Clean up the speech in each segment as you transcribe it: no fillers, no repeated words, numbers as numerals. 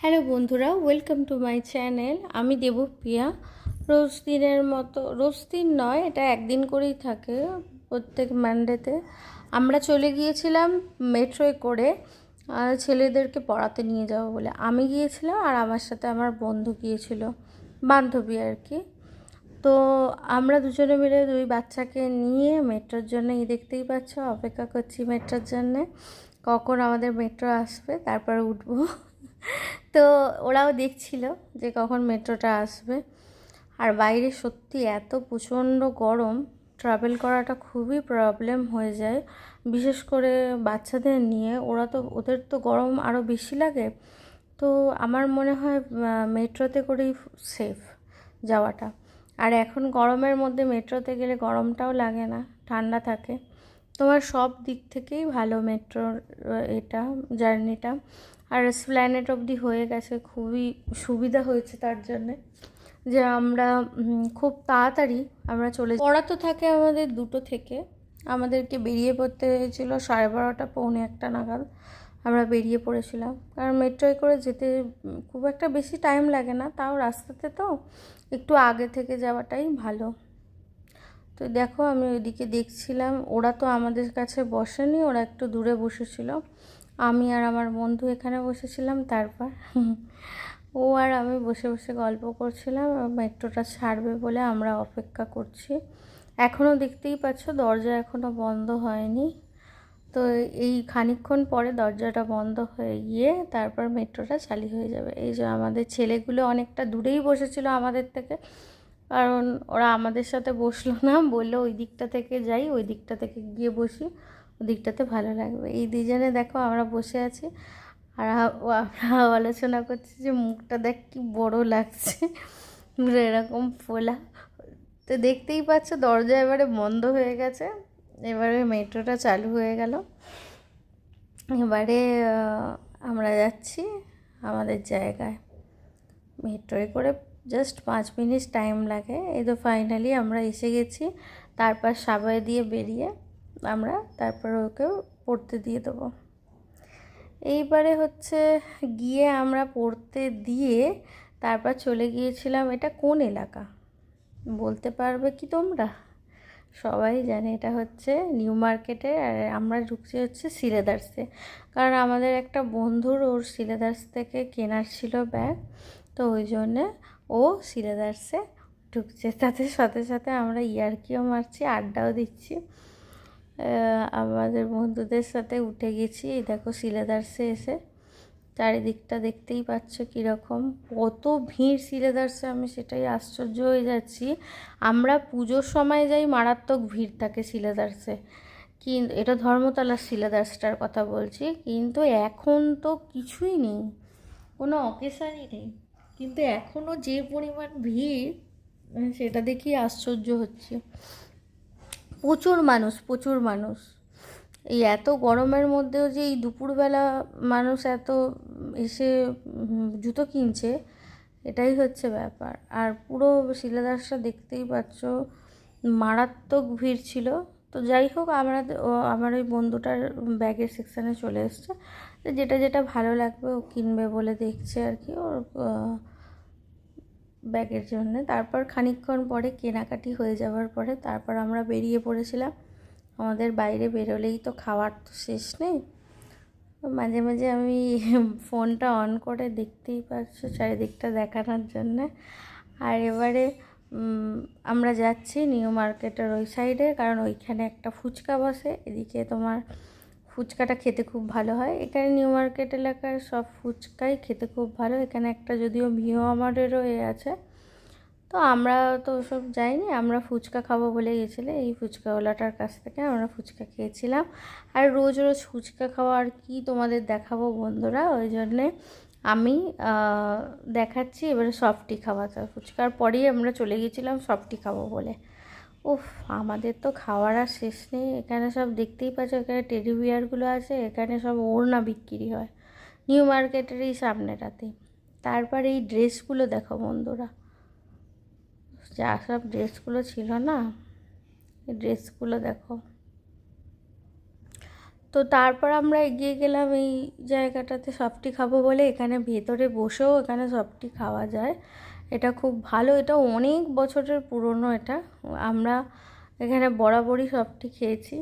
Hello বন্ধুরা, welcome to my channel. আমি দেবপ্রিয়া। রোজ দিনের মতো, রোজ দিন নয়, এটা একদিন করেই থাকে, প্রত্যেক মানডেতে আমরা চলে গিয়েছিলাম মেট্রোয় করে ছেলেদেরকে পড়াতে নিয়ে যাব বলে। আমি গিয়েছিলাম আর আমার সাথে আমার বন্ধু গিয়েছিল, বান্ধবী আর কি। তো আমরা দুজনে মিলে দুই বাচ্চাকে নিয়ে মেট্রোর জন্য দেখতেই পাচ্ছ অপেক্ষা করছি মেট্রোর জন্যে, কখন আমাদের মেট্রো আসবে তারপর উঠবো। তো ওরাও দেখছিল যে কখন মেট্রোটা আসবে। আর বাইরে সত্যি এত প্রচণ্ড গরম, ট্রাভেল করাটা খুবই প্রবলেম হয়ে যায়, বিশেষ করে বাচ্চাদের নিয়ে। ওদের তো গরম আরও বেশি লাগে। তো আমার মনে হয় মেট্রোতে করেই সেফ যাওয়াটা। আর এখন গরমের মধ্যে মেট্রোতে গেলে গরমটাও লাগে না, ঠান্ডা থাকে। তোমার সব দিক থেকেই ভালো মেট্রোর এটা জার্নিটা। আর এসপ্ল্যানেড অবধি হয়ে গেছে, খুবই সুবিধা হয়েছে তার জন্যে যে আমরা খুব তাড়াতাড়ি আমরা পড়া তো থাকে আমাদের 2টো থেকে। আমাদেরকে বেরিয়ে পড়তে হয়েছিল 12:30 পৌনে 1 নাগাদ আমরা বেরিয়ে পড়েছিলাম, কারণ মেট্রোয় করে যেতে খুব একটা বেশি টাইম লাগে না, তাও রাস্তাতে তো একটু আগে থেকে যাওয়াটাই ভালো। তো দেখো আমি ওইদিকে দেখছিলাম, ওরা তো আমাদের কাছে বসেনি, ওরা একটু দূরে বসেছিল। আমি আর আমার বন্ধু এখানে বসেছিলাম। তারপর ও আর আমি বসে বসে গল্প করছিলাম। মেট্রোটা ছাড়বে বলে আমরা অপেক্ষা করছি। এখনও দেখতেই পাচ্ছ দরজা এখনও বন্ধ হয়নি। তো এই খানিকক্ষণ পরে দরজাটা বন্ধ হয়ে গিয়ে তারপর মেট্রোটা চালু হয়ে যাবে। এই যে আমাদের ছেলেগুলো অনেকটা দূরেই বসেছিল আমাদের থেকে, কারণ ওরা আমাদের সাথে বসলো না, বললো ওই দিকটা থেকে যাই, ওই দিকটা থেকে গিয়ে বসি, ওই দিকটাতে ভালো লাগবে। এই দুজনে দেখো আমরা বসে আছি আর আমরা আলোচনা করছি যে মুখটা দেখ কি বড় লাগছে, পুরো এরকম ফোলা। তো দেখতেই পাচ্ছ দরজা এবারে বন্ধ হয়ে গেছে, এবারে মেট্রোটা চালু হয়ে গেল। এবারে আমরা যাচ্ছি আমাদের জায়গায়। মেট্রোয় করে জাস্ট 5 মিনিট টাইম লাগে। এই তো ফাইনালি আমরা এসে গেছি। তারপর সাবাই দিয়ে বেরিয়ে আমরা তারপর ওকে পড়তে দিয়ে দেবো। এইবারে হচ্ছে গিয়ে আমরা পড়তে দিয়ে তারপর চলে গিয়েছিলাম। এটা কোন এলাকা বলতে পারবে কি তোমরা? সবাই জানে এটা হচ্ছে নিউ মার্কেটে, আর আমরা ঢুকছি হচ্ছে সিলেদার্সে। কারণ আমাদের একটা বন্ধুর ওর সিলেদার্স থেকে কেনার ছিল ব্যাগ, তো ওই জন্যে ও সিলেদার্সে ঢুকছে। তাদের সাথে সাথে আমরা ইয়ার্কিও মারছি, আড্ডাও দিচ্ছি আমাদের বন্ধুদের সাথে। উঠে গেছি, এই দেখো সিলেদার্সে এসে চারিদিকটা দেখতেই পাচ্ছ কীরকম, কত ভিড় সিলেদার্সে, আমি সেটাই আশ্চর্য হয়ে যাচ্ছি। আমরা পুজোর সময় যাই, মারাত্মক ভিড় থাকে সিলেদার্সে, কিন্তু এটা ধর্মতলার সিলেদার্সটার কথা বলছি। কিন্তু এখন তো কিছুই নেই, কোনো অকেশানই নেই, কিন্তু এখনও যে পরিমাণ ভিড় সেটা দেখেই আশ্চর্য হচ্ছে। প্রচুর মানুষ, প্রচুর মানুষ। এই এত গরমের মধ্যেও যে এই দুপুরবেলা মানুষ এত এসে জুতো কিনছে, এটাই হচ্ছে ব্যাপার। আর পুরো সিলেদাসটা দেখতেই পাচ্ছ, মারাত্মক ভিড় ছিল। তো যাই হোক, আমার ওই বন্ধুটার ব্যাগের সেকশানে চলে এসছে, যেটা যেটা ভালো লাগবে ও কিনবে বলে দেখছে আর কি ওর ব্যাগের জন্যে। তারপর খানিকক্ষণ পরে কেনাকাটি হয়ে যাওয়ার পরে তারপর আমরা বেরিয়ে পড়েছিলাম। আমাদের বাইরে বেরোলেই তো খাওয়ার তো শেষ নেই। মাঝে মাঝে আমি ফোনটা অন করে দেখতেই পাচ্ছ চারিদিকটা দেখানোর জন্যে। আর এবারে আমরা যাচ্ছি নিউ মার্কেটের ওই সাইডে, কারণ ওইখানে একটা ফুচকা বসে। এদিকে তোমার ফুচকাটা খেতে খুব ভালো হয়। এখানে নিউ মার্কেট এলাকার সব ফুচকাই খেতে খুব ভালো। এখানে একটা যদিও ভিও আমাদেরও আছে, তো আমরা তো ওসব যাইনি, আমরা ফুচকা খাবো বলে গেছিলো। এই ফুচকাওয়ালাটার কাছ থেকে আমরা ফুচকা খেয়েছিলাম। আর রোজ রোজ ফুচকা খাওয়া আর কি তোমাদের দেখাবো বন্ধুরা, ওই জন্যে আমি দেখাচ্ছি এবারে সফটি খাওয়াটা। ফুচকার পরেই আমরা চলে গেছিলাম সফটি খাবো বলে। উফ, আমাদের তো খাওয়ার আর শেষ নেই। এখানে সব দেখতেই পাচ্ছ, এখানে টেডি বিয়ারগুলো আছে, এখানে সব ওড়না বিক্রি হয় নিউ মার্কেটের এই সামনেটাতেই। তারপর এই ড্রেসগুলো দেখো বন্ধুরা, যা সব ড্রেসগুলো ছিল না, এই ড্রেসগুলো দেখো। তো তারপর আমরা এগিয়ে গেলাম এই জায়গাটাতে সফটি খাবো বলে। এখানে ভেতরে বসেও এখানে সফটি খাওয়া যায়, এটা খুব ভালো, এটা অনেক বছরের পুরনো। এটা আমরা এখানে বরাবরই সফটি খেয়েছি।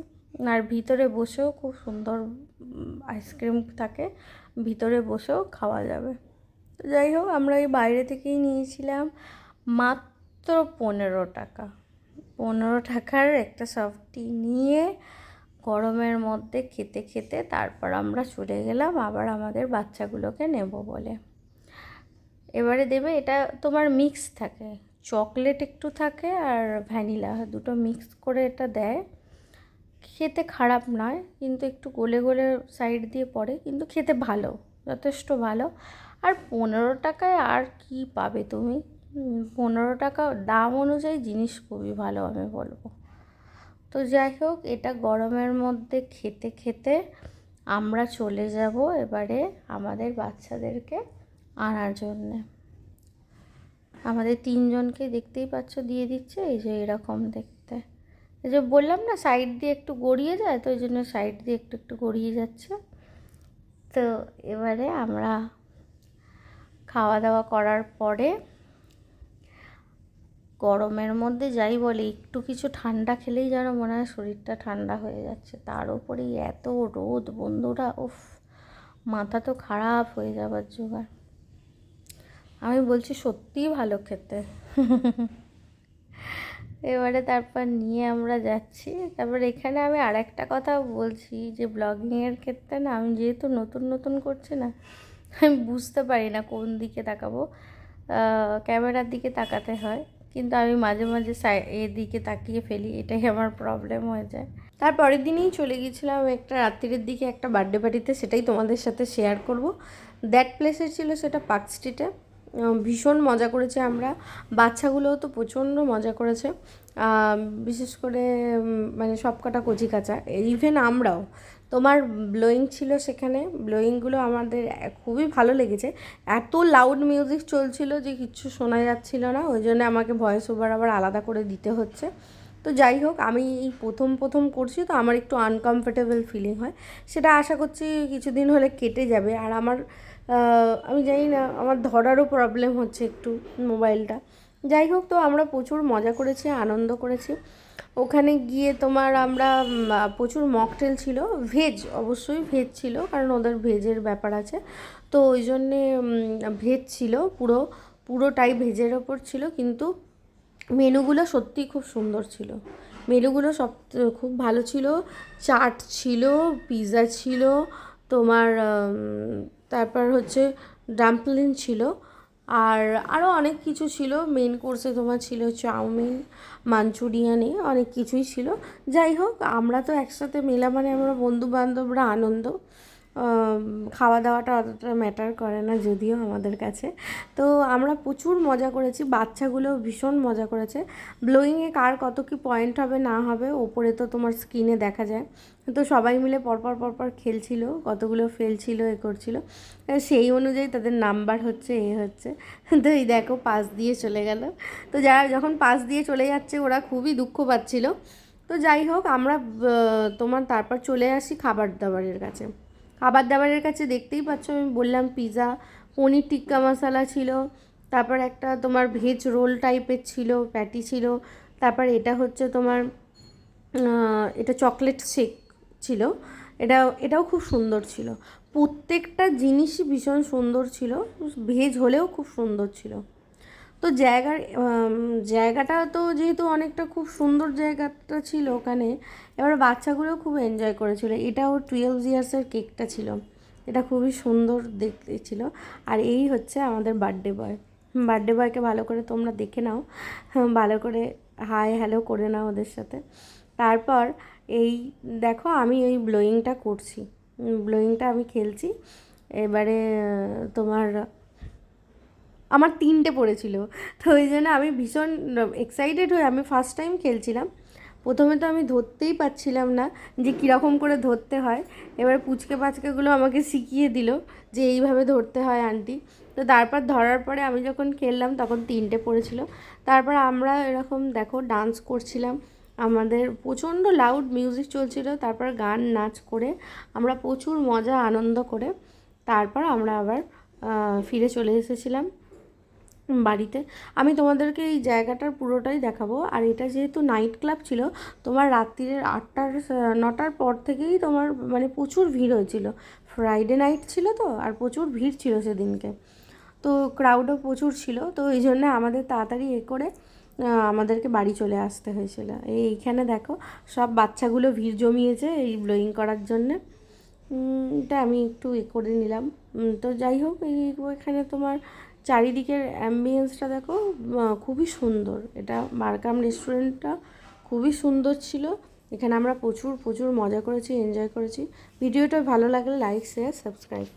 আর ভিতরে বসেও খুব সুন্দর আইসক্রিম থাকে, ভিতরে বসেও খাওয়া যাবে। তো যাই হোক, আমরা এই বাইরে থেকেই নিয়েছিলাম মাত্র 15 টাকা। 15 টাকার একটা সফটি নিয়ে গরমের মধ্যে খেতে খেতে তারপর আমরা চলে গেলাম আবার আমাদের বাচ্চাগুলোকে নেব বলে। এবারে দেবে, এটা তোমার মিক্স থাকে, চকলেট একটু থাকে আর ভ্যানিলা, দুটো মিক্স করে এটা দেয়। খেতে খারাপ নয়, কিন্তু একটু গলে গলে সাইড দিয়ে পড়ে, কিন্তু খেতে ভালো, যথেষ্ট ভালো। আর 15 টাকায় আর কি পাবে তুমি? 15 টাকা দাম অনুযায়ী জিনিস খুবই ভালো আমি বলবো। তো যাই হোক, এটা গরমের মধ্যে খেতে খেতে আমরা চলে যাব এবারে আমাদের বাচ্চাদেরকে আনার জন্যে। আমাদের 3জনকে দেখতেই পাচ্ছ দিয়ে দিচ্ছে, এই যে এরকম দেখতে, এই যে বললাম না সাইড দিয়ে একটু গড়িয়ে যায়, তো ওই জন্য সাইড দিয়ে একটু একটু গড়িয়ে যাচ্ছে। তো এবারে আমরা খাওয়া দাওয়া করার পরে, গরমের মধ্যে যাই বলে একটু কিছু ঠান্ডা খেলেই যেন মনে হয় শরীরটা ঠান্ডা হয়ে যাচ্ছে, তার উপরেই এত রোদ বন্ধুরা, উফ, মাথা তো খারাপ হয়ে যাবার জোগাড়। আমি বলছি সত্যিই ভালো খেতে। এবারে তারপর নিয়ে আমরা যাচ্ছি। তারপর এখানে আমি আর একটা কথা বলছি যে ব্লগিংয়ের ক্ষেত্রে না, আমি যেহেতু নতুন নতুন করছি না, আমি বুঝতে পারি না কোন দিকে তাকাবো, ক্যামেরার দিকে তাকাতে হয়, কিন্তু আমি মাঝে মাঝে এদিকে তাকিয়ে ফেলি, এটাই আমার প্রবলেম হয়ে যায়। তারপরের দিনেই চলে গিয়েছিলাম একটা রাত্রির দিকে একটা বার্থডে পার্টিতে, সেটাই তোমাদের সাথে শেয়ার করব। দ্যাট প্লেসে ছিল সেটা পার্ক স্ট্রিটে। ভীষণ মজা করেছে আমরা, বাচ্চাগুলোও তো প্রচণ্ড মজা করেছে, বিশেষ করে মানে সব কটা কচি কাঁচা, ইভেন আমরাও। তোমার ব্লোয়িং ছিল সেখানে, ব্লোয়িংগুলো আমাদের খুবই ভালো লেগেছে। এত লাউড মিউজিক চলছিল যে কিচ্ছু শোনা যাচ্ছিল না, ওই জন্য আমাকে ভয়েস ওভার আবার আলাদা করে দিতে হচ্ছে। তো যাই হোক, আমি এই প্রথম প্রথম করছি, তো আমার একটু আনকমফোর্টেবল ফিলিং হয়, সেটা আশা করছি কিছুদিন হলে কেটে যাবে। আর আমার আমি জানি না, আমার ধরারও প্রবলেম হচ্ছে একটু মোবাইলটা। যাই হোক, তো আমরা প্রচুর মজা করেছি, আনন্দ করেছি। ওখানে গিয়ে তোমার আমরা প্রচুর মকটেল ছিল, ভেজ, অবশ্যই ভেজ ছিল, কারণ ওদের ভেজের ব্যাপার আছে, তো ওই জন্যে ভেজ ছিল, পুরোটাই ভেজের ওপর ছিল। কিন্তু মেনুগুলো সত্যিই খুব সুন্দর ছিল, মেনুগুলো সব খুব ভালো ছিল। চাট ছিল, পিৎজা ছিল তোমার, তারপর হচ্ছে ডাম্পলিং ছিল, আর আরও অনেক কিছু ছিল। মেন কোর্সে তোমার ছিল চাউমিন, মাঞ্চুরিয়ানে অনেক কিছুই ছিল। যাই হোক, আমরা তো একসাথে মেলা মানে আমরা বন্ধুবান্ধবরা আনন্দ, খাওয়া দাওয়াটা অতটা ম্যাটার করে না যদিও আমাদের কাছে। তো আমরা প্রচুর মজা করেছি, বাচ্চাগুলোও ভীষণ মজা করেছে। ব্লোয়িংয়ে কার কত কী পয়েন্ট হবে না হবে ওপরে তো তোমার স্ক্রিনে দেখা যায়, তো সবাই মিলে পরপর খেলছিল, কতগুলো ফেলছিল, এ করছিল, সেই অনুযায়ী তাদের নাম্বার হচ্ছে, হচ্ছে। তো এই দেখো পাশ দিয়ে চলে গেল। তো যারা যখন পাশ দিয়ে চলে যাচ্ছে ওরা খুবই দুঃখ পাচ্ছিল। তো যাই হোক, আমরা তোমার তারপর চলে আসি খাবার দাবারের কাছে। খাবার দাবারের কাছে দেখতেই পাচ্ছ, আমি বললাম পিৎজা, পনির টিক্কা মশলা ছিল, তারপর একটা তোমার ভেজ রোল টাইপের ছিল, প্যাটি ছিল, তারপর এটা হচ্ছে তোমার এটা চকলেট শেক ছিল, এটাও খুব সুন্দর ছিল। প্রত্যেকটা জিনিসই ভীষণ সুন্দর ছিল, ভেজ হলেও খুব সুন্দর ছিল। তো জায়গাটা তো যেহেতু অনেকটা খুব সুন্দর জায়গাটা ছিল ওখানে, এবার বাচ্চাগুলোও খুব এনজয় করেছিল। এটাও 12 ইয়ার্সের কেকটা ছিল, এটা খুবই সুন্দর দেখতে ছিল। আর এই হচ্ছে আমাদের বার্থডে বয়কে ভালো করে তোমরা দেখে নাও, ভালো করে হাই হ্যালো করে নাও ওদের সাথে। তারপর এই দেখো, আমি এই ব্লোয়িংটা করছি, ব্লোয়িংটা আমি খেলছি। এবারে তোমার আমার 3টে পড়েছিল, তো ওই জন্য আমি ভীষণ এক্সাইটেড হয়ে আমি ফার্স্ট টাইম খেলছিলাম। প্রথমে তো আমি ধরতেই পারছিলাম না যে কীরকম করে ধরতে হয়। এবার পুচকে পাচকেগুলো আমাকে শিখিয়ে দিল যে এইভাবে ধরতে হয় আন্টি। তো তারপর ধরার পরে আমি যখন খেললাম তখন 3টে পড়েছিল। তারপর আমরা এরকম দেখো ডান্স করছিলাম, আমাদের প্রচণ্ড লাউড মিউজিক চলছিল, তারপর গান নাচ করে আমরা প্রচুর মজা আনন্দ করে তারপর আমরা আবার ফিরে চলে এসেছিলাম বাড়িতে। আমি তোমাদেরকে এই জায়গাটার পুরোটাই দেখাবো। আর এটা যেহেতু নাইট ক্লাব ছিল, তোমার রাত্রির 8টার 9টার পর থেকেই তোমার মানে প্রচুর ভিড় হয়েছিল। ফ্রাইডে নাইট ছিল তো, আর প্রচুর ভিড় ছিল সেদিনকে, তো ক্রাউডও প্রচুর ছিল। তো এই জন্য আমাদের তাড়াতাড়ি করে আমাদেরকে বাড়ি চলে আসতে হয়েছিল। এইখানে দেখো সব বাচ্চাগুলো ভিড় জমিয়েছে এই ব্লোয়িং করার জন্যে। এটা আমি একটু করে নিলাম। তো যাই হোক, এখানে তোমার চারিদিকের অ্যাম্বিয়েন্সটা দেখো, খুবই সুন্দর। এটা বারকাম রেস্টুরেন্টটা খুবই সুন্দর ছিল। এখানে আমরা প্রচুর মজা করেছি, এনজয় করেছি। ভিডিওটা ভালো লাগলে লাইক, শেয়ার, সাবস্ক্রাইব।